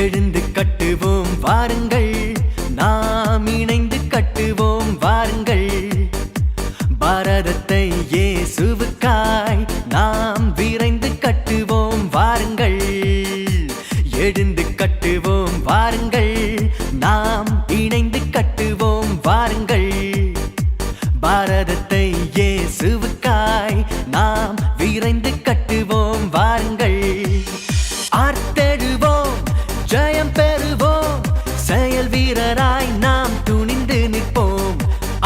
எழுந்து கட்டுவோம் வாருங்கள், நாம் இணைந்து கட்டுவோம் வாருங்கள். பாரதத்தை இயேசுவுக்காய் நாம் விரைந்து கட்டுவோம் வாருங்கள். எழுந்து கட்டுவோம் வாருங்கள், நாம் இணைந்து கட்டுவோம் வாருங்கள். பாரதத்தை இயேசுவுக்காய் நாம் விரைந்து கட்டுவோம் வாருங்கள். ஆர்த்தெழுவோம், ஜெயம் பெறுவோம், செயல் வீரராய் நாம் துணிந்து நிற்போம்.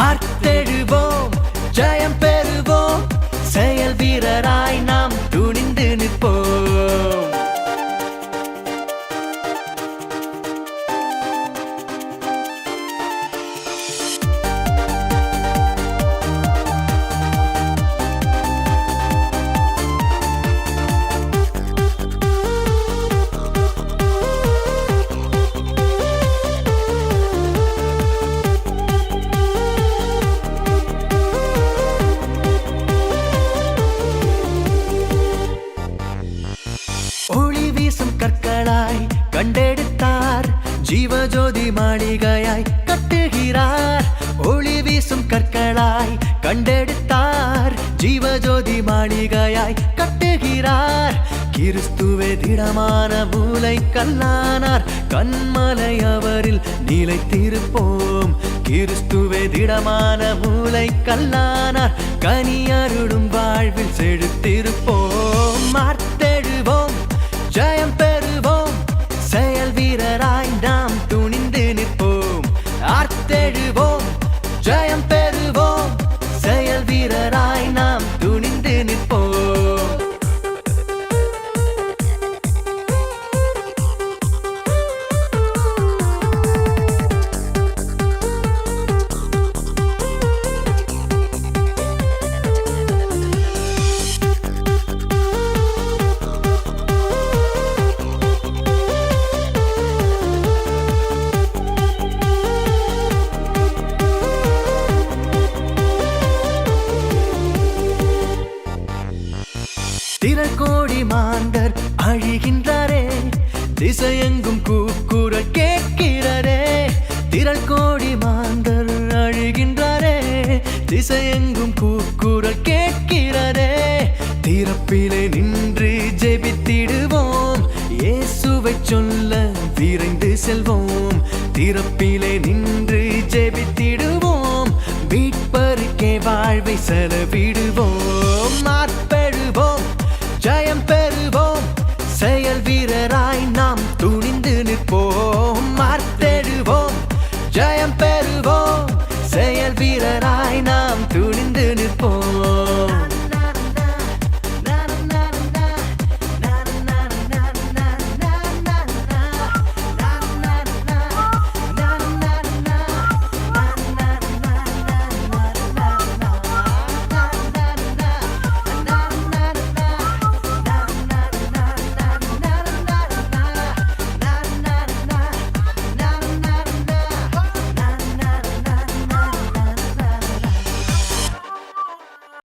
ஆர்த்தெழுவோம், ஜெயம் பெறுவோம், செயல் வீரராய் நாம் துணிந்து நிற்போம். ஒளி வீசும் கற்களாய் கண்டெடுத்தார், ஜீவஜோதி மாளிகையாய் கட்டுகிறார். ஒளி வீசும் கற்களாய் கண்டெடுத்தார், ஜீவஜோதி மாளிகையாய் கட்டுகிறார். கிறிஸ்துவே திடமான மூலை கல்லானார், கண்மலை அவரில் நிலைத்திருப்போம். கிறிஸ்துவே திடமான மூலை கல்லானார், கனியருடும் வாழ்வில் செழித்திருப்போம். மார்த்தெழுவோம், ஜெயம் பெறுவோம், செயல் வீரராய் நாம் துணிந்து நிற்போம். ஆர்த்தெழுவோம், ஜெயம் பெறுவோம், செயல் வீரராய் நாம் துணிந்து நிற்போம். திரள்கோடி மாந்தர் அழிகின்றாரே, திசையெங்கும் கூக்குரல் கேட்கிறரே. திரள்கோடி மாந்தர் அழிகின்றாரே, திசையெங்கும் கூக்குரல் கேட்கிறரே. திறப்பிலே நின்று ஜெபித்திடுவோம், இயேசுவை சொல்ல விரைந்து செல்வோம். திறப்பிலே